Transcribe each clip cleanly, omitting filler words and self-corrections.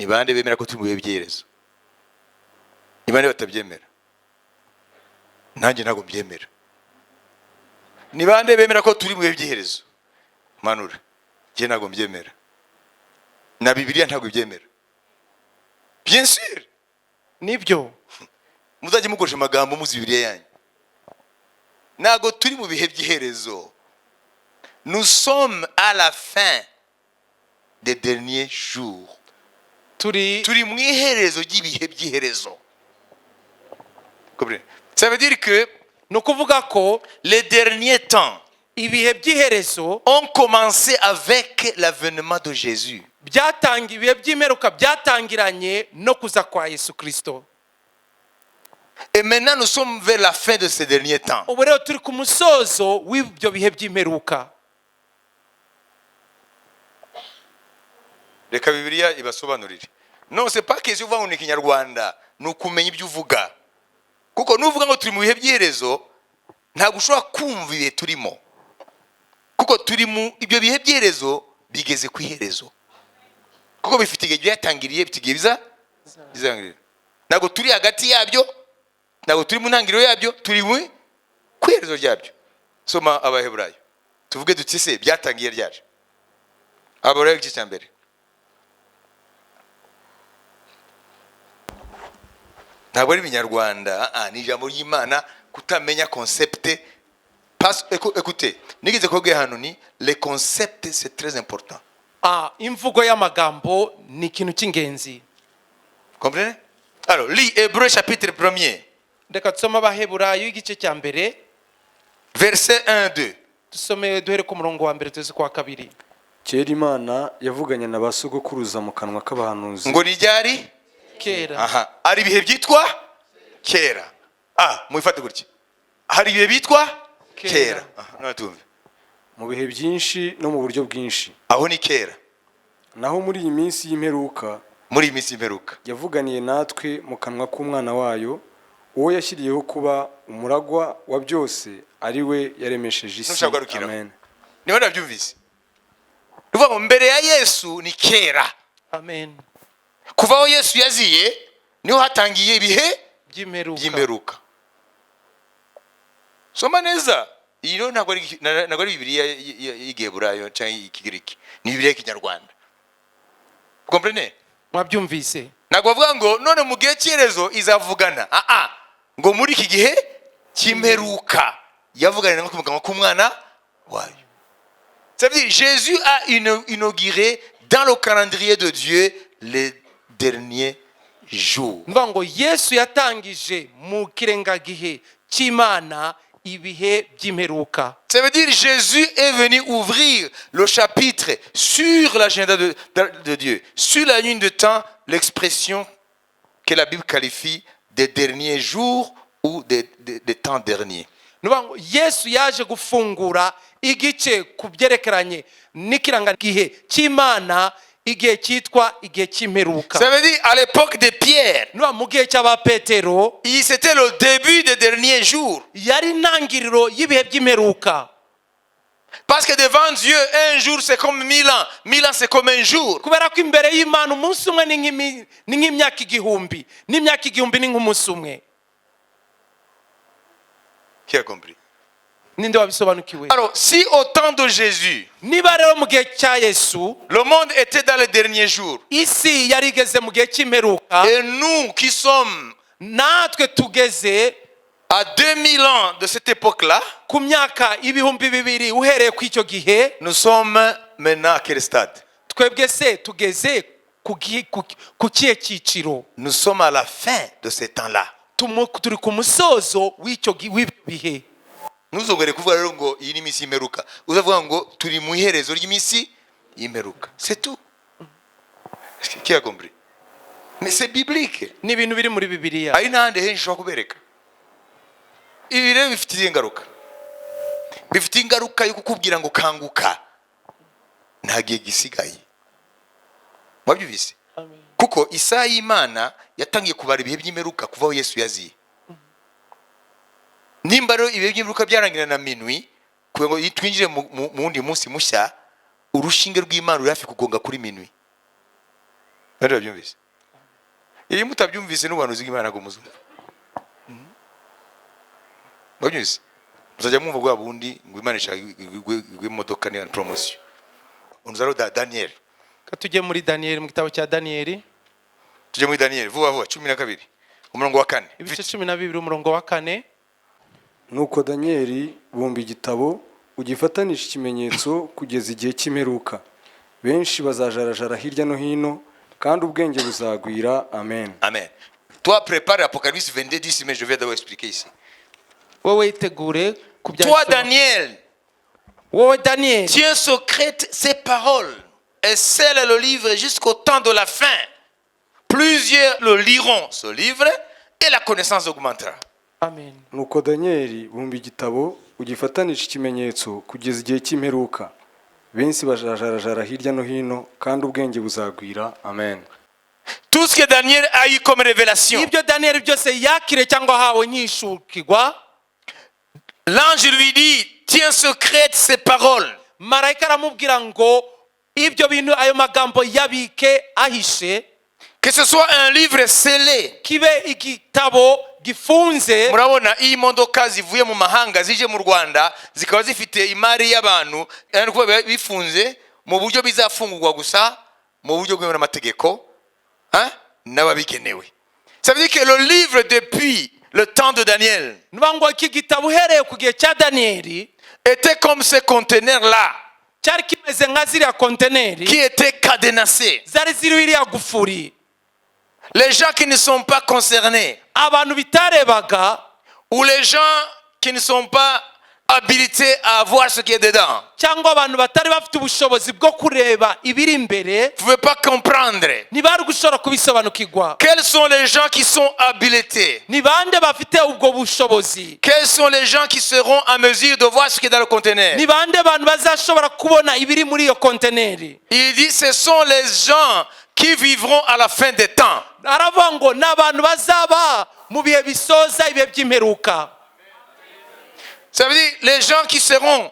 ni bande bemera ko turi mu bihe by'iherezo? Ni bande batabyemera? Nanjye ntabwo mbyemera. Ni bande bemera ko turi mu bihe by'iherezo? Manura, njye ntabwo mbyemera. Na Bibiliya ntabwo ibyemera. Bien sûr. Nibyo. Muzajye mukoresha amagambo muzi Bibiliya yanyu. Ntabwo turi mu bihe by'iherezo. Nous sommes à la fin des derniers jours. Turi mu iherezo ry'ibihe by'iherezo. Ça veut dire que no kuvuga ko les derniers temps ibihe by'iherezo ont commencé avec l'avènement de Jésus. ibihe by'imeruka byatangiranye no kuza kwa Yesu Kristo. Et maintenant nous sommes vers la fin de ces derniers temps. Ubu rero turi ku musozo w'ibyo bihe by'imeruka. Reka Bibiliya ibasobanurire. Non, c'est pas que je uvuga ngo ni Kinyarwanda, ni ukumenya ibyo uvuga. Kuko nuvuga ngo turi mu bihe by'iherezo, ntabwo ushobora kumva ibihe turimo. Kuko turi mu ibyo bihe by'iherezo bigeze ku iherezo. Kuko bifite igihe byatangiriye, bifite igihe bizangirira. Ntabwo turi hagati yabyo, ntabwo turi mu ntangiriro yabyo, turi ku iherezo ryabyo. Soma Abaheburayo. Tuvuge duti se byatangiye ryaje. Abaheburayo igice cya mbere. Ntabwo ari ibinyarwanda, ni ijambo ry'Imana, kutamenya concept. Écoutez, nigeze kubwira hano ni les concepts c'est très important. Imvugo y'amagambo ni ikintu cy'ingenzi. Comprenez? Alors, lis Hébreux chapitre 1er. Reka tusome Abaheburayo igice cya mbere. Verset 1-2. Tusome duhere ku murongo wa mbere tuze kwa kabiri. Kera Imana yavuganye na basogokuruza mu kanwa k'abahanuzi. Ngo ni ryari? Kera. Aha. Ari ibihe byitwa kera. Mwifate gutya. Hari ibihe bitwa kera. Natumve. Mu bihe byinshi no mu buryo bwinshi. Aho ni kera. Naho muri iyi minsi y'imperuka, yavuganiye natwe mu kanwa k'umwana wayo, uwo yashyiriyeho kuba umuragwa wa byose, ari we yaremesheje isi. Amen. Niho nabyumvise. Nuvuga mbere ya Yesu ni kera. Amen. Kuva aho Yesu yaziye niho hatangiye ibihe by'imperuka. Soma neza. Iyo ntabwo ari Bibiliya y'Igiheburayo cyangwa y'Ikigiriki. Ni Bibiliya y'Ikinyarwanda. Comprenez? Mwabyumvise. Ntabwo bavuga ngo none mu gihe cy'iherezo izavugana. Ngo muri iki gihe cy'imperuka yavugana k'umwana wayo. Ça veut dire Jésus a inauguré dans le calendrier de Dieu les derniers jours. Mvuga ngo Yesu yatangije mu kirengagihe cy'Imana ibihe by'imperuka. Ça veut dire Jésus est venu ouvrir le chapitre sur l'agenda de Dieu, sur la ligne de temps, l'expression que la Bible qualifie des derniers jours ou des temps derniers. Mvuga ngo Yesu yaje gufungura igice kubyerekeranye n'ikirangagihe cy'Imana, igihe cyitwa igihe cy'imperuka. Ça veut dire à l'époque de Pierre, mu gihe cy'aba Petero, c'était le début des derniers jours. Yari intangiriro y'ibihe by'imperuka. Parce que devant Dieu, un jour c'est comme 1000 ans, 1000 ans c'est comme un jour. Kubera ko imbere y'Imana umunsi umwe ni nk'imyaka igihumbi, n'imyaka igihumbi ni nk'umunsi umwe. Qui a compris? Ninde wabisobanukiwe? Alors, si au temps de Jésus, niba rero mu gihe cya Yesu, le monde était dans les derniers jours, isi yari igeze mu gihe cy'imperuka, et nous qui sommes natwe tugeze à 2000 ans de cette époque-là, ku myaka ibihumbi bibiri uhereye ku icyo gihe, nous sommes maintenant à quel stade? Twebwe se tugeze ku kihe cyiciro? Nous sommes à la fin de ce temps-là. Turi ku musozo w'icyo bihe. Ntuzongere kuvuga rero ngo iyi ni iminsi y'imperuka. Uzavuga ngo turi mu iherezo ry'iminsi y'imperuka. C'est tout. Qui a compris? Mais c'est biblique. Ni ibintu biri muri Bibiliya. Ari n'ahandi henshi ushobora kubereka. Ibi rero bifite ingaruka. Bifite ingaruka yo kukubwira ngo kanguka. Nta gihe gisigaye. Mwabyumvise? Kuko isaha y'Imana yatangiye kubara ibihe by'imperuka kuva aho Yesu yaziye. Nimba rero ibihe by'imperuka byarangira na minwi, kugira ngo twinjire mu wundi munsi mushya, urushinge rw'Imana ruri hafi kugonga kuri minwi. bari babyumvise. Iyo mutabyumvise n'ubuhanuzi bw'Imana ngo muzumva. Babyumvise. Muzajya mwumva bwa bundi ngo Imana ishaka imodoka ni promotion. Unzaro Daniel. Katujye muri Daniel, mu gitabo cya Daniel. Tujye muri Daniel vuba 12 umurongo wa 4. Ibice 12 umurongo wa 4. Nuko Daniel bumba igitabo ugifatanisha ikimenyetso kugeza igihe cy'imperuka. Benshi bazajarajara hirya no hino kandi ubwenge buzagwira. Amen. Amen. Toi prépare Apocalypse 22:10, mais je vais d'abord expliquer ici. Wowe itegure kubya. Toi Daniel, wowe Daniel, tiens secrète ces paroles et scelle le livre jusqu'au temps de la fin. Plusieurs le liront ce livre et la connaissance augmentera. Amen. Nuko Daniel bumba igitabo ugifatanisha ikimenyetso kugeza igihe cy'imperuka. Benshi bazajarajara hirya no hino kandi ubwenge buzagwira. Amen. Tout ce que Daniel a eu comme révélation, ibyo Daniel byose yakire cyangwa hawe nyishukirwa, l'ange lui dit, tiens secrète ces paroles. Marayika aramubwira ngo ibyo bintu ayo magambo yabike ahishe, que ce soit un livre scellé. kibe igitabo gifunze. Murabona iyi modoka zivuye mu mahanga zije mu Rwanda zikaba zifite imari y'abantu ariko bifunze mu buryo bizafungurwa gusa mu buryo bw'Imana n'amategeko n'ababigenewe. Ça veut dire que le livre depuis le temps de Daniel Nubango iki gitabo uhereye ku gihe cya Daniel était comme ce conteneur là cyari kimeze nka ziriya konteneri qui était cadenassé. zari ziriho iriya gufuri. Les gens qui ne sont pas concernés abantu bitarebaga ou les gens qui ne sont pas habilités à voir ce qui est dedans cyangwa abantu batari bafite ubushobozi bwo kureba ibiri imbere ne pouvaient pas comprendre. ntibari gushobora kubisobanukirwa. Quels sont les gens qui sont habilités? Ni bande bafite ubwo bushobozi? Quels sont les gens qui seront en mesure de voir ce qui est dans le conteneur? Ni bande abantu bazashobora kubona ibiri muri iyo konteneri? Il dit ce sont les gens qui vivront à la fin des temps. Aravuga ngo n'abantu bazaba mu bihe bisoza ibihe by'imperuka. Ça veut dire les gens qui seront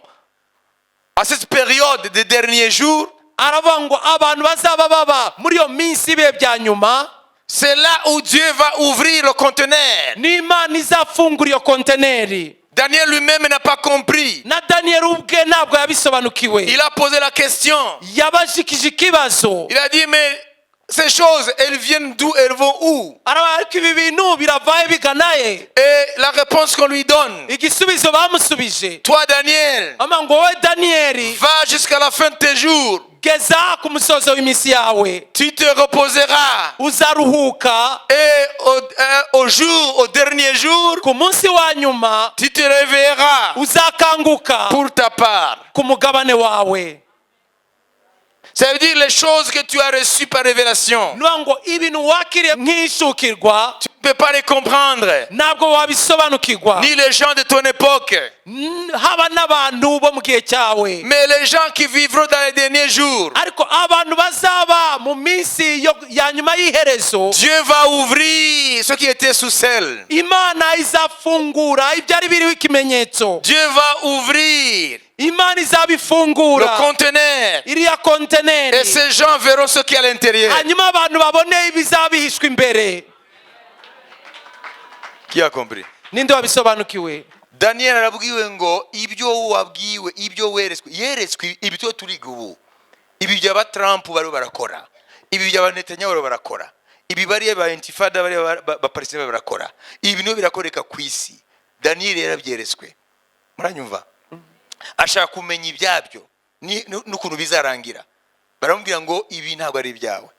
à cette période des derniers jours. Aravuga ngo abantu bazaba baba muri iyo minsi ibihe bya nyuma. C'est là où Dieu va ouvrir le conteneur. N'Imana izafungura iyo konteneri. Daniel lui-même n'a pas compris. Na Daniel ubwe ntabwo yabisobanukiwe. Il a posé la question. Yabashikije ikibazo. Il a dit mais ces choses, elles viennent d'où, elles vont où? Aravuga ariko ibi bintu biravaye biganaye. Et la réponse qu'on lui donne. Igisubizo bamusubije. Toi Daniel, Ama ngo wowe Daniel, va jusqu'à la fin de tes jours. geza ku musozo w'iminsi yawe. Tu te reposeras. Uzaruhuka. Et au dernier jour, Ku munsi wa nyuma tu te réveilleras uzakanguka pour ta part. ku mugabane wawe. Ça veut dire les choses que tu as reçues par révélation. Nuvuga ngo ibintu wakiriye nk'ishukirwa Tu ne peux pas les comprendre. ntabwo wabisobanukirwa. Ni les gens de ton époque. Haba n'abantu bo mu gihe cyawe. Mais les gens qui vivront dans les derniers jours. Ariko abantu bazaba mu minsi ya nyuma y'iherezo, Dieu va ouvrir ce qui était sous scelle. Imana izafungura ibyari biriho ikimenyetso. Dieu va ouvrir Imana le izabifungura conteneur. iriya konteneri. Et ces gens verront ce qui est à l'intérieur. Hanyuma abantu babone ibizabihishwa imbere. Qui a compris? Ninde wabisobanukiwe? Daniel arabwiwe ngo ibyo wabwiwe, ibyo yeretswe ibyo turiga ubu. Ibi by'aba Trump bari barakora. Ibi by'aba Netanyahu bari barakora. Ibi bari ba Intifada bari ba Palestina barakora. Ibi no birakoreka ku isi. Daniel yarabyeretswe. Muranyumva? Ashaka kumenya ibyabyo n'ukuntu bizarangira. Baramubwira ngo ibi ntabwo ari ibyawe.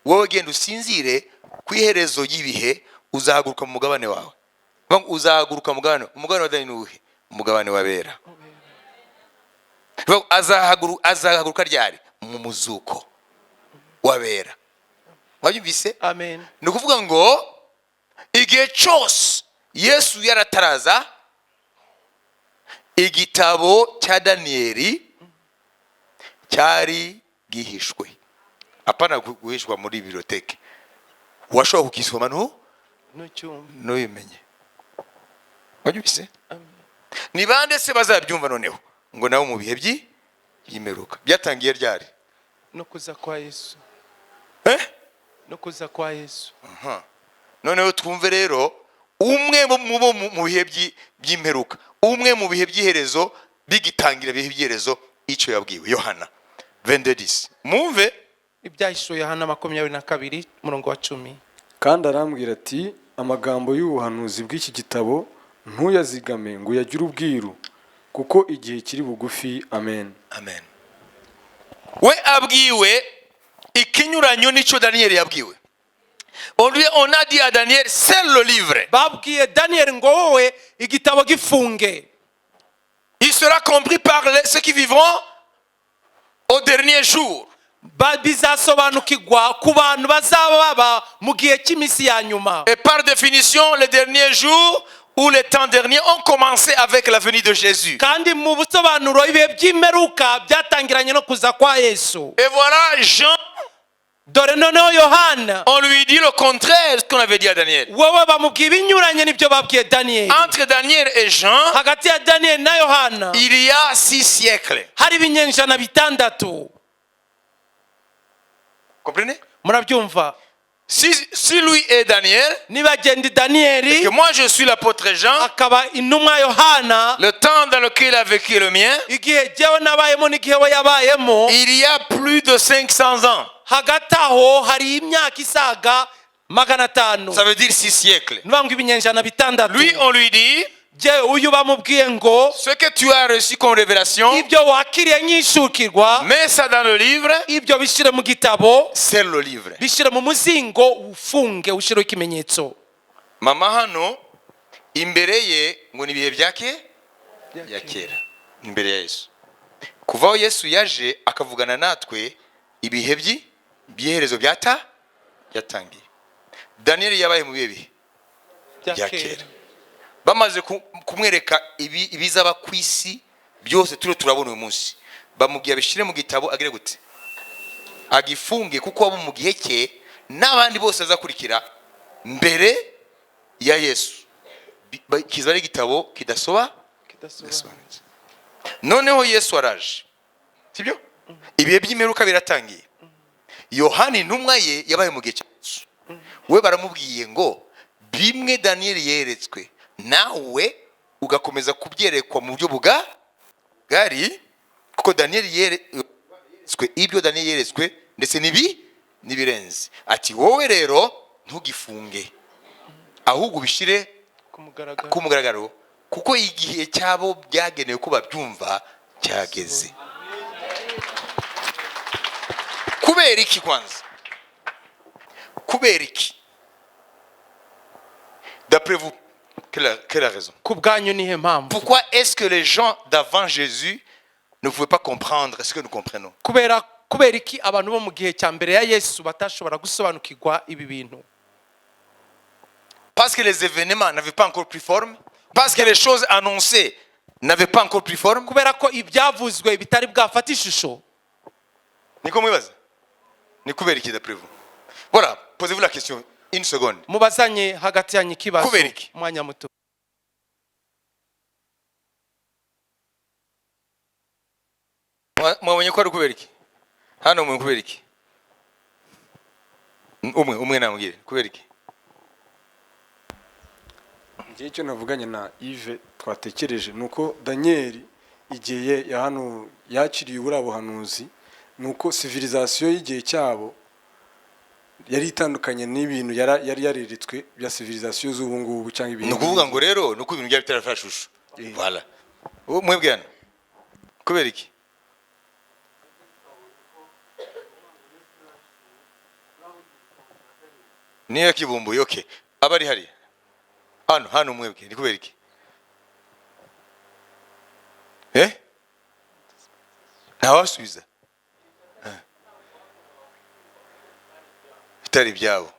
Wowe genda usinzire ku iherezo y'ibihe uzahaguruka mu mugabane wawe. Uzahaguruka mu mugabane wa Daniel uhe? Umugabane wabera. Azahaguruka ryari? Mu muzuko wabera. Wabyumvise? Amen. Ni ukuvuga ngo igihe cyose Yesu yarataraza, igitabo cya Daniel cyari gihishwe. Apana guhishwa muri biblioteke. Washobora kukisoma ntubimenye. Wabyumvise? Ni bande se bazabyumva noneho ngo nawe mu bihe by'imperuka. Byatangiye ryari? No kuza kwa Yesu. no kuza kwa Yesu. noneho twumve rero umwe mu bihe by'imperuka, umwe mu bihe by'iherezo bigitangira ibihe by'iherezo icyo yabwiwe Yohana 22:10. Mwumve Ibyahishuwe Yohana 22 umurongo wa 10. kandi arambwira ati amagambo y'ubuhanuzi bw'iki gitabo ntuyazigame ngo uyagire ubwiru kuko igihe kiri bugufi. Amen. amen. We abwiwe ikinyuranyo n'icyo Daniel yabwiwe. On a dit à Daniel, c'est le livre. Babwiye Daniel ngo wowe igitabo gifunge. Il sera compris par ceux qui vivront au dernier jour. Bizasobanukirwa ku bantu bazaba baba mu gihe cy'imisi ya nyuma. Et par définition, les derniers jours ou les temps derniers ont commencé avec la venue de Jésus. Kandi mu busobanuro ibihe by'imperuka byatangiranye no kuza kwa Yesu. Et voilà Jean, Dore noneho Yohana, on lui dit le contraire de ce qu'on avait dit à Daniel. wowe bamubwiye ibinyuranye n'ibyo babwiye Daniel. Entre Daniel et Jean, Hagati ya Daniel na Yohana il y a 6 siècles. hari ibinyenjana bitandatu. Comprenez? Murabyumva? Si lui est Daniel, Niba gendi et que Daniel moi je suis l'apôtre Jean, akaba intumwa Yohana, le temps dans lequel il a vécu le mien, igihe jewe nabayemo n'igihe we yabayemo, il y a plus de 500 ans. hagati aho hari imyaka isaga 500. Ça veut dire 6 siècles. Niba ngo ibinyenjana bitandatu. Lui, on lui dit, Je uyu bamubwiye ngo ce que tu as reçu comme révélation, ibyo wakiriye nk'ishukirwa, mets ça dans le livre, ibyo bishire mu gitabo, c'est le livre. bishire mu muzingo, ufunge ushireho ikimenyetso. Mama hano imbere ye ngo ni ibihe byake ya kera, imbere ya Yesu. Kuva aho Yesu yaje akavugana natwe, ibihe by'iherezo byatangiye. Daniel yabaye mu bihe bya kera. Bamaze kumwereka ibizaba ku isi byose turabona uyu munsi, bamubwiye bishire mu gitabo agire gute, agifunge kuko abo mu gihe cye n'abandi bose azakurikira mbere ya Yesu kiza ari igitabo kidasobanutse. Noneho Yesu araje, sibyo? Ibihe by'imperuka biratangiye. Yohana intumwa ye yabaye mu gihe cya Yesu. We baramubwiye ngo bimwe Daniel yeretswe nawe ugakomeza kubyerekwa mu buryo bugari, kuko Daniel yeretswe ibyo Daniel yeretswe ndetse nibirenze. Ati wowe rero ntugifunge, ahubwo bishire ku mugaragaro, kuko igihe cyabo byagenewe ko babyumva cyageze. Kubera iki kwanza? Kubera iki? D'après vous, quelle est la raison? Pourquoi est-ce que les gens d'avant Jésus ne pouvaient pas comprendre ce que nous comprenons? Kubera iki abantu bo mu gihe cya mbere ya Yesu batashobora gusobanukirwa ibi bintu? Parce que les événements n'avaient pas encore pris forme, parce que les choses annoncées n'avaient pas encore pris forme. Kubera ko ibyavuzwe bitari bwafata ishusho. Niko mwibaza? Ni kubera iki d'après vous? Voilà, posez-vous la question une seconde. Mubazanye hagati yanyu ikibazo Kubera iki? mwanya muto. Mwabonye ko ari kubera iki? Hano mu kubera iki? Umwe namubwire kubera iki? Igihe cyo navuganye na Yves twatekereje nuko Daniel igihe ya hano yakiriye uburabuhanuzi, nuko civilisation y'igihe cyabo yari itandukanye n'ibintu yari yareretswe bya civilisation z'ubu ngubu cyangwa ibintu. No kuvuga ngo rero nuko ibintu byari bitarafashusho. Voilà. Mwebwe hano kubera iki? Niyo kibumbuye, okay. Abari hari hano mwebwe ni kubera iki? Ntawasubiza bitari byabo.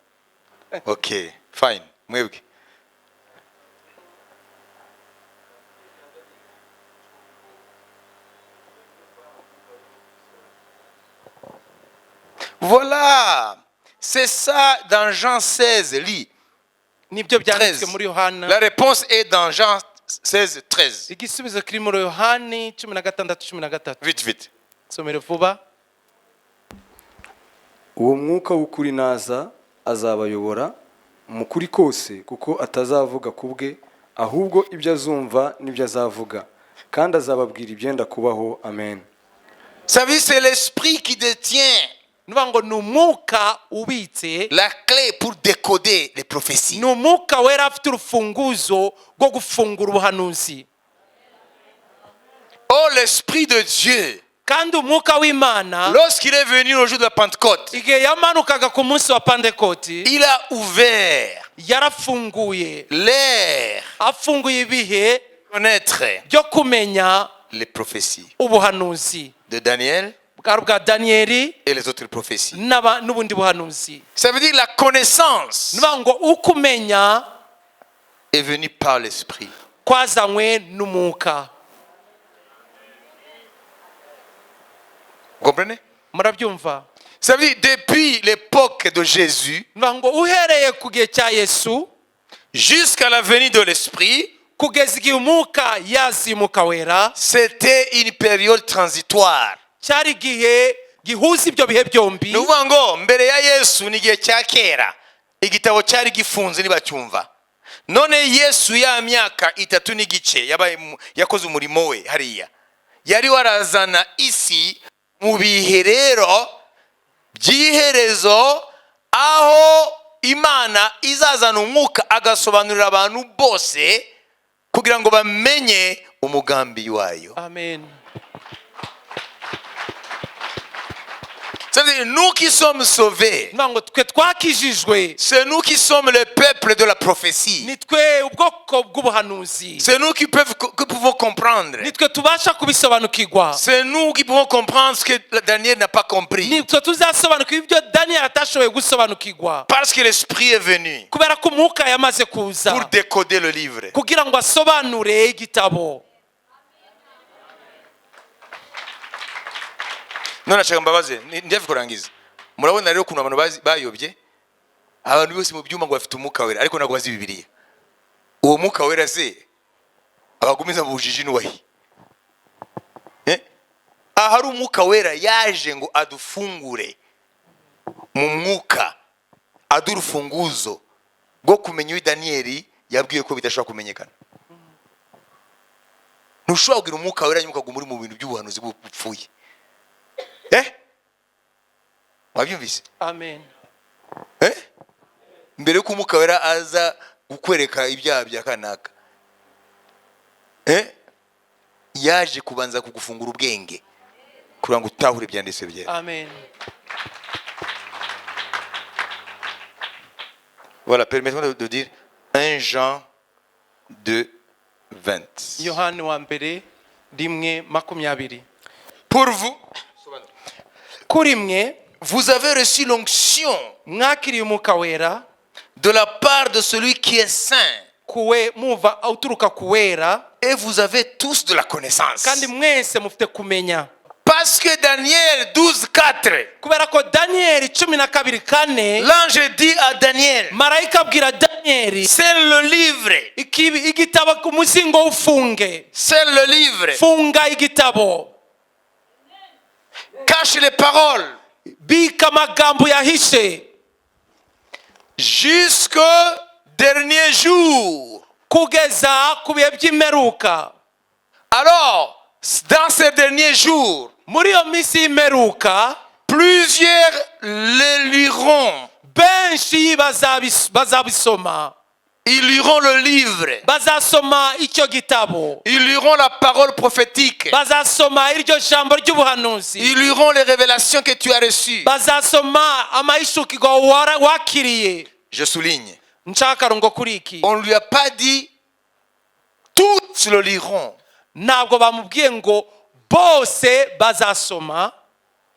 Okay, fine. Mwebwe voilà, c'est ça dans Jean 16, lis. Nibyo byanditswe muri Yohana. La réponse est dans Jean 16, 13. Igisubizo kiri muri Yohani 16:13. Vite, vite. Somero vuba. uwo mwuka w'ukuri naza azabayobora mu kuri kose kuko atazavuga ku bwe ahubwo ibyo azumva n'ibyo azavuga kandi azababwira ibyenda kubaho. Amen. Savez, c'est l'esprit qui détient nuvuga ngo ni umwuka ubitse la clé pour décoder les prophéties. ni umwuka wera afite urufunguzo rwo gufungura ubuhanuzi. Oh, l'esprit de Dieu, kandi umwuka w'Imana lorsqu'il est venu au jour de la Pentecôte, igihe yamanukaga ku munsi wa Pentekoti il a ouvert yarafunguye l'air afunguye ibihe connaître byo kumenya les prophéties ubuhanuzi de Daniel bwari bwa Daniyeli et les autres prophéties. n'ubundi buhanuzi. Ça veut dire la connaissance nuvuga ngo ukumenya est venue par l'esprit. kwazanywe n'umwuka. Vous comprenez? murabyumva? Ça veut dire depuis l'époque de Jésus nuvuga ngo uhereye ku gihe cya Yesu jusqu'à la venue de l'esprit, kugeza igihe umwuka yaziye umwuka wera, c'était une période transitoire. cyari igihe gihuza ibyo bihe byombi. Ni ukuvuga ngo mbere ya Yesu ni igihe cya kera, igitabo cyari gifunze nibacyumva. None Yesu ya myaka 3 n'igice yakoze umurimo we hariya, yari warazana isi mu bihe rero by'iherezo, aho Imana izazana umwuka agasobanurira abantu bose kugira ngo bamenye umugambi wayo. Amen. C'est-à-dire, nous qui sommes sauvés, nuvuga ngo twe twakijijwe, c'est nous qui sommes le peuple de la prophétie. ni twe ubwoko bw'ubuhanuzi, C'est nous qui pouvons comprendre. ni twe tubasha kubisobanukirwa, C'est nous qui pouvons comprendre ce que Daniel n'a pas compris. ni twe tuzasobanukirwa ibyo Daniyeli atashoboye gusobanukirwa, Parce que l'Esprit est venu kubera ko umwuka yamaze kuza pour décoder le livre. kugira ngo asobanure igitabo. None ashaka mbabaze, ndiye kurangiza. Murabona rero kuno abantu bayobye, abantu bose mu byuma ngo bafite umwuka wera, ariko ntabwo bazi Bibiliya. Uwo mwuka wera se abagumiza mu bujiji n'uwahi. Ahari umwuka wera yaje ngo adufungure mu mwuka, adurufunguzo rwo kumenya uyu Daniyeli yabwiye ko bidashobora kumenyekana. Ntushobora kugira umwuka wera nyuma ukaguma uri mu bintu by'ubuhanuzi bupfuye. Wabyumvise? Amen. Mbere yuko umwuka wera aza gukwereka ibyaha bya kanaka, yaje kubanza kugufungura ubwenge kugira ngo utahure ibyanditswe byera. Amen. Voilà, permettez-moi de dire 1 Jean 2:20. Yohani wa mbere 1:20. Pour vous, kuri mwe vous avez reçu l'onction mwakiriye umwuka wera de la part de celui qui est saint, kuwe muva uturuka kuwera, et vous avez tous de la connaissance. kandi mwese mufite kumenya. Parce que Daniel 12:4, kubera ko Daniyeli 12:4 l'ange dit à Daniel, marayika abwira Daniyeli, scelle le livre, igitabo ku muzingo ufunge, scelle le livre, funga igitabo, cache les paroles bika amagambo yahishe jusqu'au dernier jour. kugeza ku bihe by'imperuka. Alors, dans ces derniers jours, muri iyo minsi y'imperuka plusieurs le liront. benshi bazabisoma, Ils liront le livre. bazasoma icyo gitabo, Ils liront la parole prophétique. bazasoma iryo jambo ry'ubuhanuzi, Ils liront les révélations que tu as reçues. bazasoma amahishukirwa wakiriye. Je souligne, nshakarongo kuri iki, on ne lui a pas dit tous le liront. ntabwo bamubwiye ngo bose bazasoma,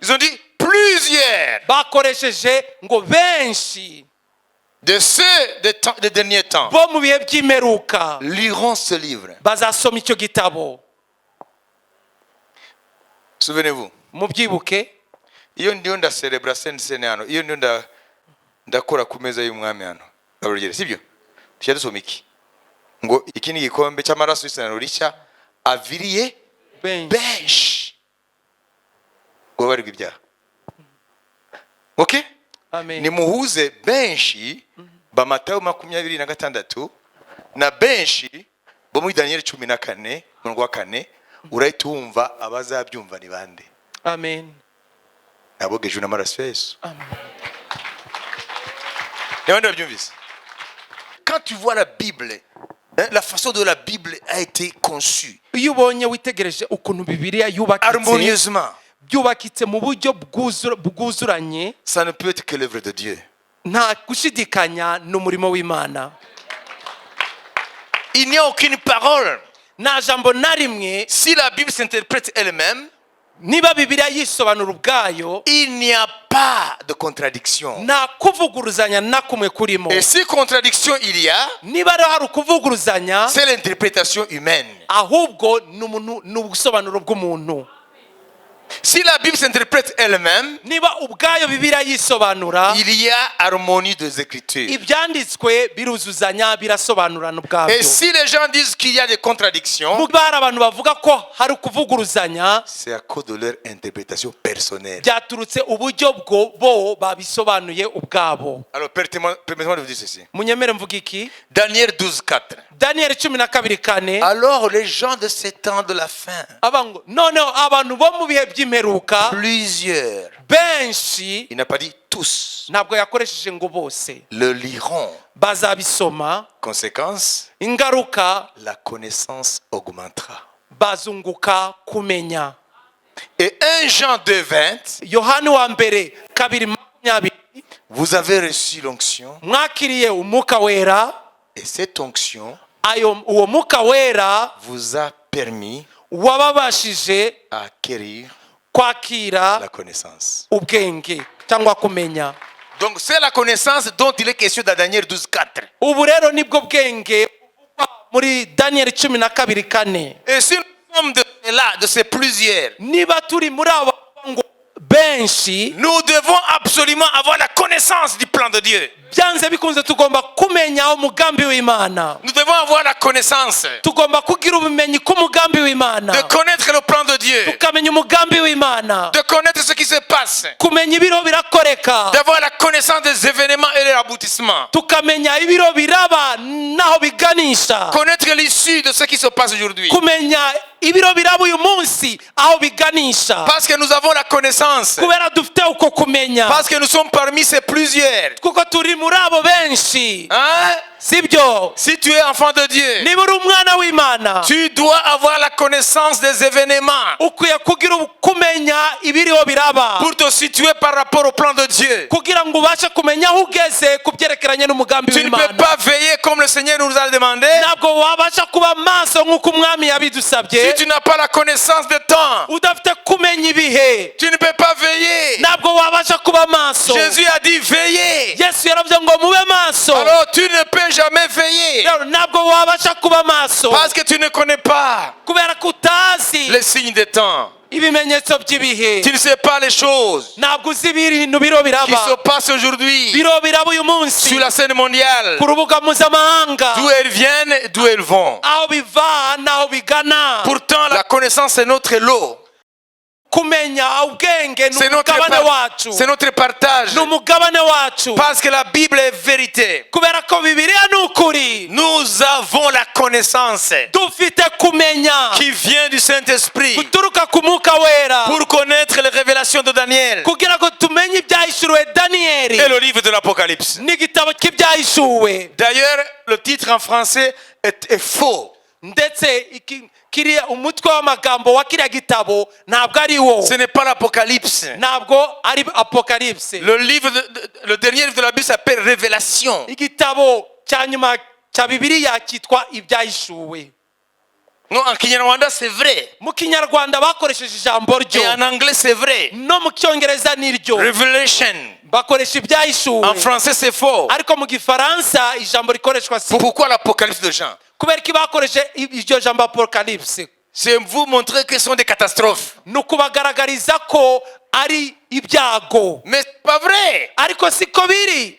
Ils ont dit plusieurs bakoresheje ngo benshi de ceux des derniers temps bo mu bihe by'imperuka liront ce livre. bazasoma icyo gitabo. Souvenez-vous, mubyibuke, iyo ndiyo ndacelebra sene hano, iyo ndiyo ndakora ku meza y'umwami hano, abarugere sibyo? Tujya dusoma iki ngo iki ni igikombe cy'amaraso y'isezerano rishya aviriye benshi ngo babarirwe ibyaha. Okay? Amen. nimuhuze benshi ba Matayo 26 na benshi bo muri Daniel 14 umurongo wa 4 urahita wumva abazabyumva ni bande. Amen. Abogejwe n'amaraso ya Yesu. Amen. Quand tu vois la Bible, la façon dont la Bible a été conçue, Iyo ubonye witegereje ukuntu Bibiliya yubakitse harmonieusement, byubakitse mu buryo bwuzuranye, ça ne peut être que l'œuvre de Dieu. nta gushidikanya n'umurimo w'Imana. Il n'y a aucune parole. Nta jambo na rimwe, Si la Bible s'interprète elle-même, niba Bibiliya yisobanura ubwayo, il n'y a pas de contradiction. nta kuvuguruzanya na kumwe kurimo. Et si contradiction il y a, Niba rero hari ukuvuguruzanya, c'est l'interprétation humaine. ahubwo ni ubusobanuro bw'umuntu. Si la Bible s'interprète elle-même, Niba ubwayo Bibiliya yisobanura, il y a harmonie des Écritures. ibyanditswe biruzuzanya, birasobanurana Et ubwabyo. si les gens disent qu'il y a des contradictions, Muba hari abantu bavuga ko hari ukuvuguruzanya, c'est à cause de leur interprétation personnelle. byaturutse uburyo bo babisobanuye ubwabo. Alors, permettez-moi de vous dire ceci. Munyemere mvuga iki? Daniel 12:4. Daniel 12:4. Alors, les gens de ces temps de la fin, Abango noneho abantu bo mu bihe by'imperuka plusieurs, benshi, il n'a pas dit tous, ntabwo yakoresheje ngo bose, le liront. bazabisoma, Conséquence, ingaruka la connaissance augmentera. bazunguka kumenya. Et 1 Jean 2:20, Yohani wa mbere 2:20, vous avez reçu l'onction, mwakiriye umwuka wera, et cette onction uwo mwuka wera vous a permis wababashije à acquérir kwakira la connaissance. ubwenge cyangwa kumenya. Donc, c'est la connaissance dont il est question dans Daniel 12:4. Ubu rero nibwo bwenge buvugwa muri Daniel 12:4. Et si nous sommes de ces plusieurs, Niba turi muri aba ngo benshi, nous devons absolument avoir la connaissance du plan de Dieu. byanze bikunze tugomba kumenya umugambi w'Imana. Nous devons avoir la connaissance Tugomba kugira ubumenyi k'umugambi w'Imana, de connaître le plan de Dieu, tukamenya umugambi w'Imana, de connaître ce qui se passe, kumenya ibiro birakoreka, d'avoir la connaissance des événements et leur aboutissement, tukamenya ibiro biraba naho biganisha, connaître l'issue de ce qui se passe aujourd'hui. kumenya ibiro biraba uyu munsi aho biganisha, Parce que nous avons la connaissance, kubera dufite uko kumenya, parce que nous sommes parmi ces plusieurs. kuko turi muri abo benshi. Hein? Sibyo? Si tu es enfant de Dieu, Niba uri umwana w'Imana, tu dois avoir la connaissance des événements ukwiye kugira kumenya ibiriho biraba, pour te situer par rapport au plan de Dieu. kugira ngo ubashe kumenya aho ugeze ku byerekeranye n'umugambi Tu ne peux w'Imana. pas veiller comme le Seigneur nous a demandé Ntabwo wabasha kuba maso nk'uko umwami yabidusabye, si tu n'as pas la connaissance de temps. udafite kumenya ibihe. Tu ne peux pas veiller. Ntabwo wabasha kuba maso. Jésus a dit veillez. Yesu yaravuze ngo mube maso. Alors tu ne peux jamais veiller Rero ntabwo wabasha kuba maso, parce que tu ne connais pas kubera ko utazi les signes des temps. ibimenyetso by'ibihe. Tu ne sais pas les choses Ntabwo uzi ibintu biro qui biraba, se passent aujourd'hui biro biraba uyu munsi sur la scène mondiale, ku rubuga mpuzamahanga, d'où elles viennent et d'où elles vont. aho biva n'aho bigana. Pourtant, la connaissance, c'est notre lot. Kumenya ubwenge ni C'est notre, umugabane wacu, c'est notre partage. ni umugabane wacu, Parce que la Bible est vérité. kubera ko Bibiliya ni ukuri. Nous avons la connaissance Dufite kumenya qui vient du Saint-Esprit guturuka ku mwuka wera, pour connaître les révélations de Daniel kugira ngo tumenye ibyahishuriwe Daniyeli et le livre de l'Apocalypse. n'igitabo cy'ibyahishuwe. D'ailleurs, le titre en français est faux. Ndetse kiriya umutwe w'amagambo wa kiriya gitabo ntabwo ari wo, Ce n'est pas l'Apocalypse. ntabwo ari Apocalypse. Le dernier livre de la Bible s'appelle Révélation. Igitabo cya nyuma cya Bibiliya cyitwa ibyahishuwe. Non, en Kinyarwanda, c'est vrai. Mu Kinyarwanda bakoresheje ijambo ryo, Et en anglais, c'est vrai. no mu Cyongereza niryo Revelation. bakoresha ibyahishuwe, En français, c'est faux. ariko mu Gifaransa ijambo rikoreshwa si. Pourquoi l'Apocalypse de Jean? Kubera ko bakoresheje iryo jambo Apocalypse, C'est vous montrer que ce sont des catastrophes. ni ukubagaragariza ko ari ibyago, Mais c'est pas vrai. ariko siko biri.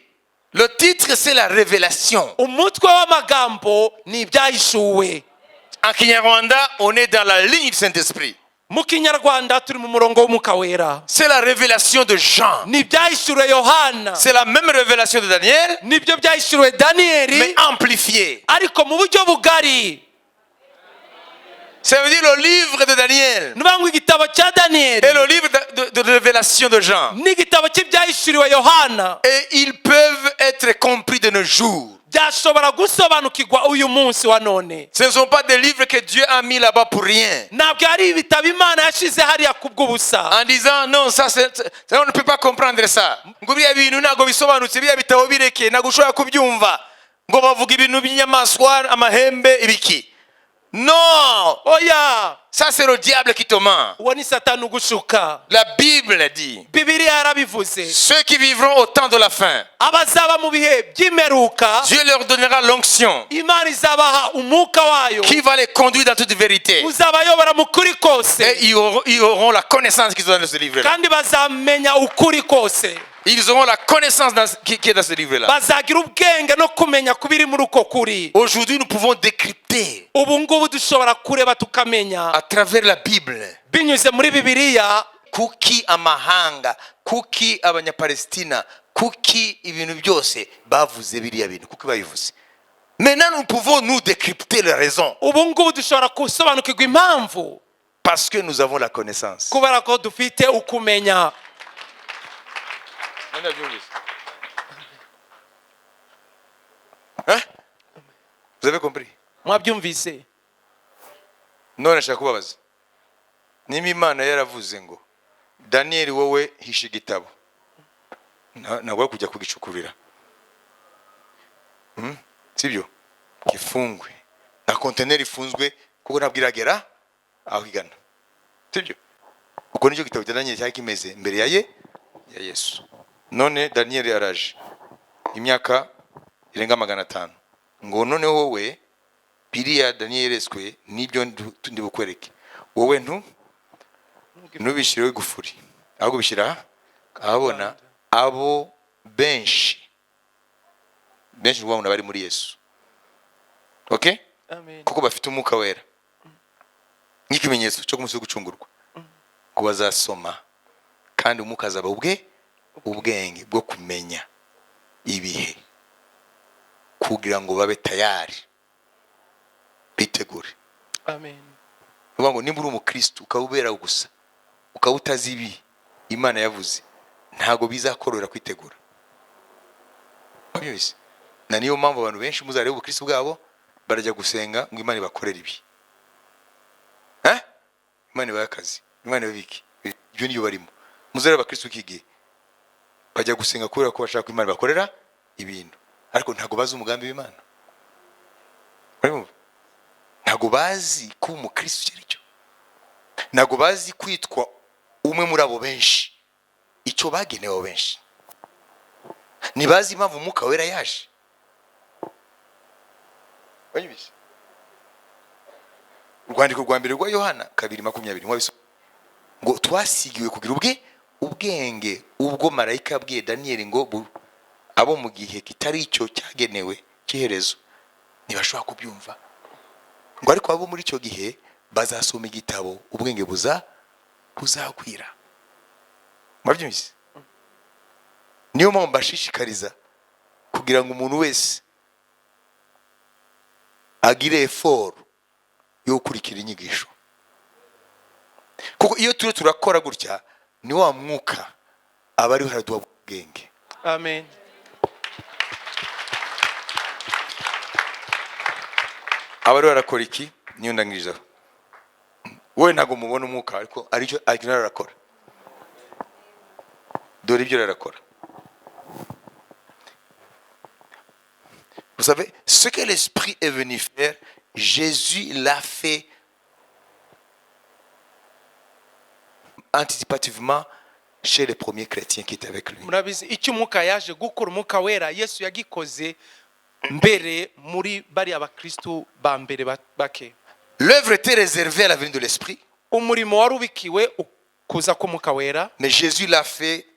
Le titre, c'est la révélation. Umutwe w'amagambo ni ibyahishuwe. En Kinyarwanda, on est dans la ligne du Saint-Esprit. mu kinyarwanda turi mu murongo w'umwuka wera. C'est la révélation de Jean. Ni byahishuriwe Yohana. C'est la même révélation de Daniel, Nibyo byahishuriwe Daniyeli, mais amplifiée. ariko mu buryo bugari. Ça veut dire le livre de Daniel Nubangu igitabo cya Daniyeli et le livre de révélation de Jean. n'igitabo cy'ibyahishuriwe Yohana Et ils peuvent être compris de nos jours. byashobora gusobanukirwa uyu munsi wa none. Ce ne sont pas des livres que Dieu a mis là-bas pour rien. Ntabwo ari ibitabo Imana yashize hariya kubw'ubusa. En disant non, ça, on ne peut pas comprendre ça. Ngo biriya bintu ntabwo bisobanutse, biriya bitabo bireke, ntabwo ushobora kubyumva. Ngo bavuga ibintu by'inyamaswa, amahembe, ibiki. Non, Oya, ça c'est le diable qui te ment. uwo ni Satani ugushuka. La Bible dit, Bibiliya yarabivuze. ceux qui vivront au temps de la fin, Abazaba mu bihe by'imeruka, Dieu leur donnera l'onction Imana izabaha umwuka wayo qui va les conduire dans toute vérité. uzabayobora mu kuri kose, Et ils auront la connaissance qu'ils ont dans ce livre-là. kandi bazamenya ukuri kose. Ils auront la connaissance qui est dans ce livre-là. Bazagira ubwenge no kumenya kubiri muri uko kuri. Aujourd'hui, nous pouvons décrypter Ubu ngubu dushobora kureba tukamenya à travers la Bible binyuze muri Bibiliya kuki amahanga, kuki abanyapalestina, kuki ibintu byose bavuze biriya bintu, kuki babivuze. Maintenant, nous pouvons nous décrypter les raisons ubu ngubu dushobora gusobanukirwa impamvu parce que nous avons la connaissance. kubera ko dufite ukumenya. Hein? Vous avez compris? Mwabyumvise? None nshaka kubabaza, niba Imana yaravuze ngo Daniel wowe hisha igitabo, ntabwo ari kujya kugicukurira, sibyo? Gifungwe na konteneri ifunzwe kuko ntabwo iragera aho igana, sibyo? Uko nicyo gitabo cya Daniel cyari kimeze mbere ya Yesu. None Daniel yaraje imyaka irenga 500, ngo noneho wowe biriya Daniel eswe nibyo ndi bukwereke, wowe ntubishyireho igufuri, ahubwo bishyira ahabona abo benshi ubona bari muri Yesu. Okay? Amen. Kuko bafite umwuka wera nk'ikimenyetso cyo kumunsi wo gucungurwa, ngo bazasoma kandi umwuka azaba ubwenge bwo kumenya ibihe kugira ngo babe tayari bitegure. Amen. Uvuga ngo nimba uri umukristo ukabubera gusa ukaba utazi ibi Imana yavuze, ntago bizakorora kwitegura. Mwabyumvise? Na niyo mpamvu abantu benshi muzareba ubukristo bwabo barajya gusenga ngo Imana ibakorere ibi. Imana ibayakazi, Imana ibabiki. Ibyo niyo barimo. Muzareba abakristo kigiye bajya gusenga kubera ko bashaka ko Imana bakorera ibintu, ariko ntago bazi umugambi w'Imana. Ntago bazi ko umukristo cyari cyo, ntago bazi kwitwa umwe muri abo benshi, icyo bagenewe benshi. Nibazi impamvu umwuka wera yaje. Wanyibise urwandiko rwa mbere rwa Yohana 2:20 mwabise ngo twasigiwe kugira ubwenge ubwo marayika yabwiye Daniel ngo abo mu gihe kitari icyo cyagenewe cy'iherezo ntibashobora kubyumva, ngo ariko abo muri icyo gihe bazasoma igitabo ubwenge buzakwira. Mwabyumvise? Niyo mpamvu mbashishikariza kugira ngo umuntu wese agire effort yo gukurikira inyigisho, kuko iyo turakora gutya ni wa mwuka aba ari haraduha ubwenge. Amen. Aba ari barakora iki? Niyo ndangiriza wowe ntago mubona umwuka, ariko aricyo arakora. Dore ibyo arakora. Vous savez, ce que l'Esprit est venu faire, Jésus l'a fait anticipativement chez les premiers chrétiens qui étaient avec lui. Murabizi icyo umwuka yaje gukora, umwuka wera Yesu yagikoze mbere muri bari abakristo ba mbere bake. L'œuvre était réservée à la venue de l'Esprit, umurimo wari ubikiwe kuza k'umwuka wera, mais Jésus l'a fait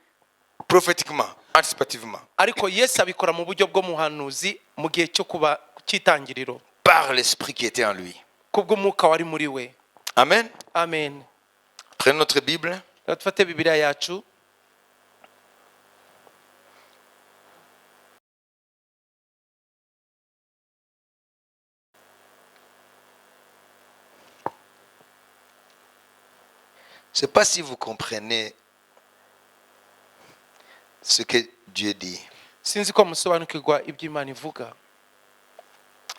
prophétiquement, anticipativement, ariko Yesu abikora mu buryo bw'umuhanuzi mu gihe cyo kuba cyitangiriro par l'Esprit qui était en lui. kubw'umwuka wari muri we. Amen. Amen. Prenons notre Bible. dufate bibiliya yacu. Je ne sais pas si vous comprenez ce que Dieu dit. Sinzi ko musobanukirwa ibyo Imana ivuga.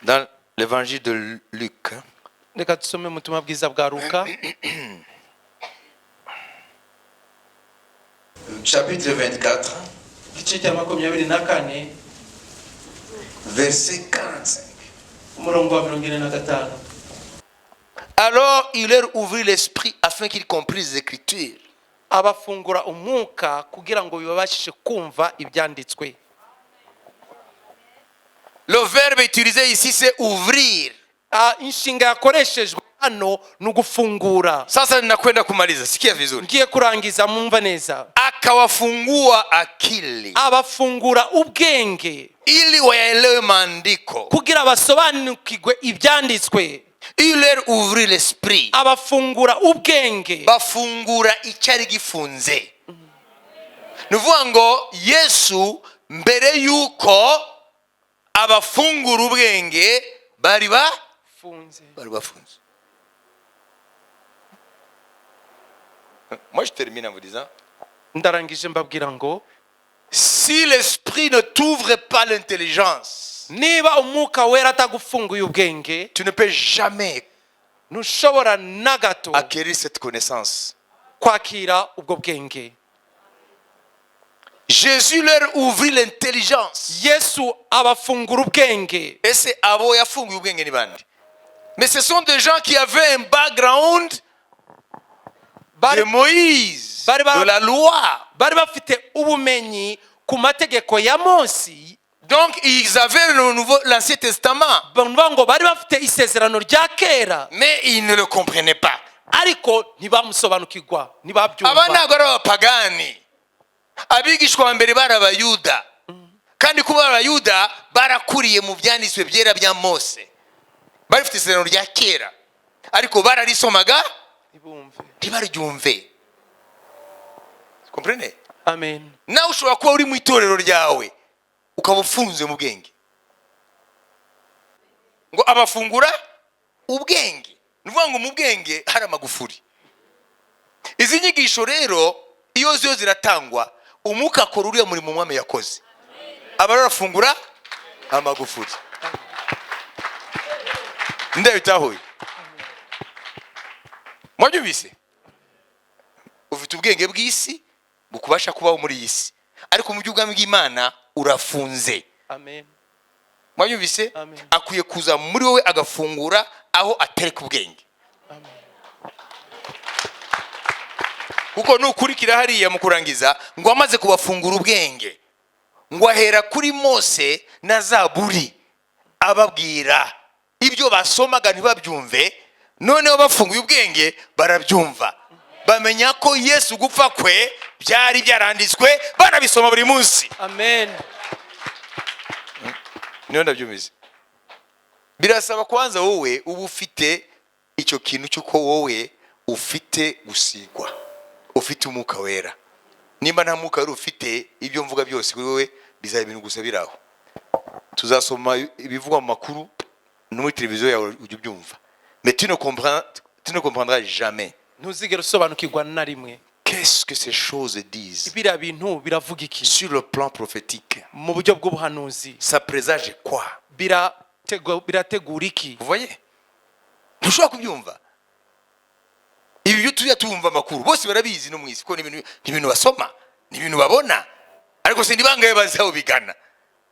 Dans l'évangile de Luc, Reka dusome mu butumwa bwiza bwa Luka, chapitre 24, igice cya 24, verset 45. umurongo wa 45. Alors il leur ouvrit l'esprit afin qu'ils comprissent les Écritures. Abafungura umwuka kugira ngo bibabashishe kumva ibyanditswe. Le verbe utilisé ici c'est ouvrir. Inshinga yakoreshejwe hano ni ugufungura. Sasa ninakwenda kumaliza, sikia vizuri. Ngiye kurangiza mumva neza. Akawafungua akili Abafungura ubwenge ili waelewe maandiko. kugira basobanukirwe ibyanditswe. Il leur ouvrit l'esprit. Abafungura ubwenge. Bafungura icyari gifunze. Nuvuga ngo Yesu mbere yuko abafungura ubwenge bari bafunze. Moi je termine en vous disant, Ndarangije mbabwira ngo si l'esprit ne t'ouvre pas l'intelligence, niba umwuka wera atagufunguye ubwenge, tu ne peux jamais ntushobora na gato acquérir cette connaissance. kwakira ubwo bwenge. Jésus leur ouvrit l'intelligence. Yesu abafungura ubwenge. Et c'est abo yafunguye ubwenge ni bande. Mais ce sont des gens qui avaient un background de Moïse, de la loi. Bari bafite ubumenyi ku mategeko ya Mose. Donc ils avaient l'Ancien Testament. Ngo bari bafite isezerano rya kera. Mais ils ne le comprenaient pas. Ariko ntibamusobanukirwa, ntibabyumva. Aba ntabwo ari abapagani. Abigishwa ba mbere bari abayuda. Kandi kuba abayuda barakuriye mu byanditswe byera bya Mose. Bari bafite isezerano rya kera. Ariko bararisomaga ntibaryumve. Comprenez? Amen. Nawe ushobora kuba uri mu itorero ryawe ukaba ufunze mu bwenge. Ngo abafungura ubwenge. Nuvuga ngo mu bwenge hari amagufuri. Izi nyigisho rero iyo ziyo ziratangwa umwuka akora uriya muri mu mwami yakoze. Abarafungura amagufuri. Ndayo tahoye. Mwabyumvise? Ufite ubwenge bw'isi bukubasha kubaho muri iyi si. Ariko mu by'ubwami bw'Imana urafunze. Amen. Mwabyumvise? Amen. Akwiye kuza muri wowe agafungura aho atereka ubwenge. Amen. Kuko nukurikira hariya mu kurangiza ngo amaze kubafungura ubwenge ngo ahera kuri Mose na Zaburi ababwira ibyo basomaga ntibabyumve, noneho bafunguye ubwenge barabyumva. Bamenya ko Yesu gupfa kwe byari byaranditswe barabisoma buri munsi. Amen. Niyo ndabyumize. Birasaba kwanza wowe uba ufite icyo kintu cyuko wowe ufite gusigwa, ufite umwuka wera. Nimba nta mwuka wera ufite, ibyo mvuga byose kuri wowe bizaba ibintu gusa biraho. Tuzasoma ibivugwa mu makuru no muri televiziyo yawe ujye ubyumva. Mais tu ne comprendras jamais. Ntuzigera usobanukirwa na rimwe. Qu'est-ce que ces choses disent Ibira bintu biravuga iki? sur le plan prophétique? Mu buryo bw'ubuhanuzi. Ça présage quoi? Birategura iki? Vous voyez? Ntushobora kubyumva. Ibi byo tuya tumva amakuru bose barabizi no mwisi ko ni ibintu basoma, ni ibintu babona. Ariko se ndibangaye bazi aho bigana.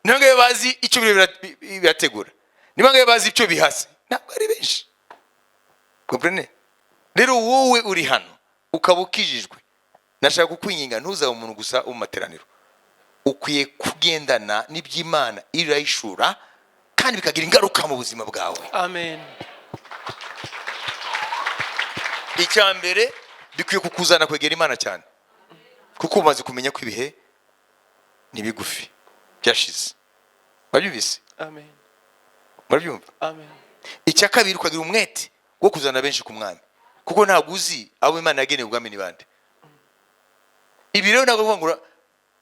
Nibangaye bazi icyo birategura. Nibangaye bazi icyo bihase. Ntabwo ari benshi. Comprenez? Rero wowe uri hano ukabukijijwe. Nashaka kukwinginga ntuzabe umuntu gusa umumateraniro. Ukwiye kugendana n'iby'Imana irayishura kandi bikagira ingaruka mu buzima bwawe. Amen. Icyambere bikwiye kukuzana kwegera Imana cyane. Kuko umaze kumenya ko ibihe ni bigufi byashize. Wabyumvise? Amen. Murabyumva? Amen. Icya kabiri ukagira umwete wo kuzana benshi ku mwami. kuko ntabwo uzi abo Imana yageneye ubwami ni bande. Ibi rero ntabwo ngo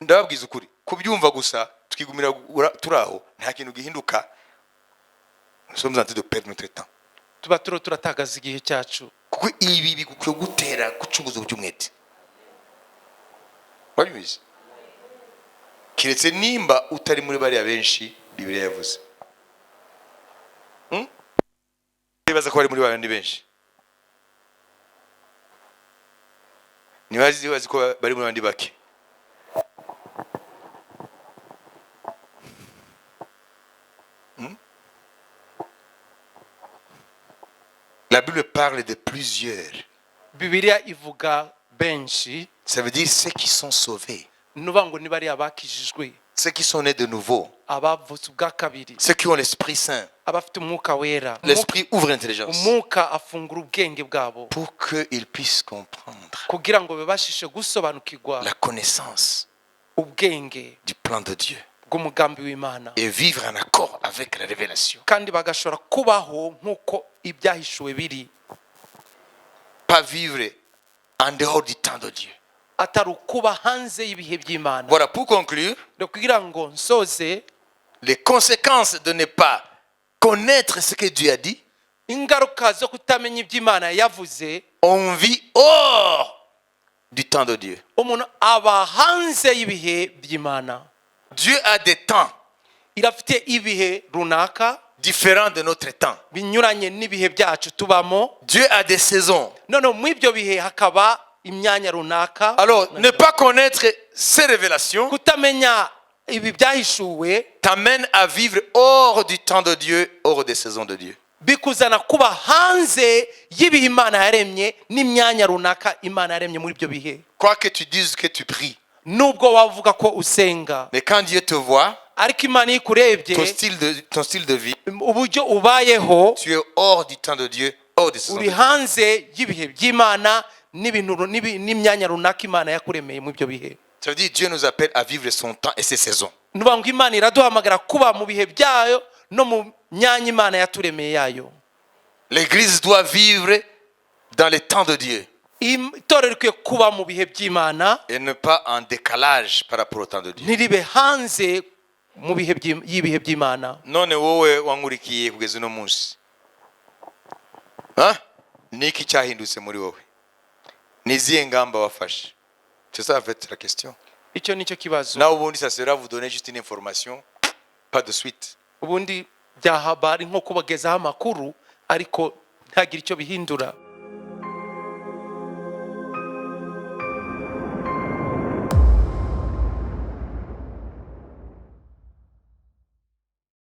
ndababwiza ukuri kubyumva gusa twigumira turaho nta kintu gihinduka. Nous sommes en train de perdre notre temps. tuba turatagaza igihe cyacu Kuko ibi bigukwiye gutera gucunguza uby'umwete. Wabibizi kiretse nimba utari muri bariya benshi Bibiliya yavuze. Bibaza ko bari muri bandi benshi. Nibazi ko bari muri bandi bake. La Bible parle de plusieurs. Bibiliya ivuga benshi. Ça veut dire ceux qui sont sauvés. Nuvuga ngo ni bari abakijijwe. Ceux qui sont nés de nouveau. Abavutse ubwa kabiri. Ceux qui ont l'Esprit Saint. Abafite umwuka wera. L'Esprit ouvre l'intelligence. Umwuka afungura ubwenge bwabo. Pour qu'ils puissent comprendre. Kugira ngo bebashishe gusobanukirwa. La connaissance. Ubwenge. Du plan de Dieu. Bw'umugambi w'Imana. Et vivre en accord avec la révélation. Kandi bagashobora kubaho nkuko ibyahishuwe biri. Pas vivre en dehors du temps de Dieu. Atari kuba hanze y'ibihe by'Imana. Voilà, pour conclure, kugira ngo nsoze, les conséquences de ne pas connaître ce que Dieu a dit, ingaruka zo kutamenya iby'Imana yavuze, on vit hors du temps de Dieu. Umuntu aba hanze y'ibihe by'Imana. Dieu a des temps irafite ibihe runaka différents de notre temps. binyuranye n'ibihe byacu tubamo. Dieu a des saisons. None mu ibyo bihe hakaba imyanya runaka. Alors, ne pas connaître ces révélations kutamenya ibi byahishuwe t'amène à vivre hors du temps de Dieu, hors des saisons de Dieu. Bikuzana kuba hanze y'ibihe Imana yaremye n'imyanya runaka Imana yaremye muri ibyo bihe. Quoi que tu dises que tu pries, nubwo wavuga ko usenga, mais quand Dieu te voit, ariko Imana ikurebye, ton style de vie, uburyo ubayeho, tu es hors du temps de Dieu, hors des saisons de uri Dieu. hanze y'ibihe by'Imana n'imyanya runaka Imana yakuremeye mu ibyo bihe. Ça veut dire Dieu nous appelle à vivre son temps et ses saisons. Nuvuga ngo Imana iraduhamagara kuba mu bihe byayo no mu myanya Imana yaturemeye yayo. L'église doit vivre dans les temps de Dieu. Itorero rikwiye kuba mu bihe by'Imana Et ne pas en décalage par rapport au temps de Dieu. ntiribe hanze mu bihe y'ibihe by'Imana. None wowe wankurikiye kugeza uno munsi, niki cyahindutse muri wowe? Nizihe ngamba wafashe? C'est ça en fait la question. Icyo nicyo kibazo. Là ubundi ça sera vous donner juste une information, pas de suite. Ubundi byahabari nko kubagezaho amakuru ariko ntagire icyo bihindura.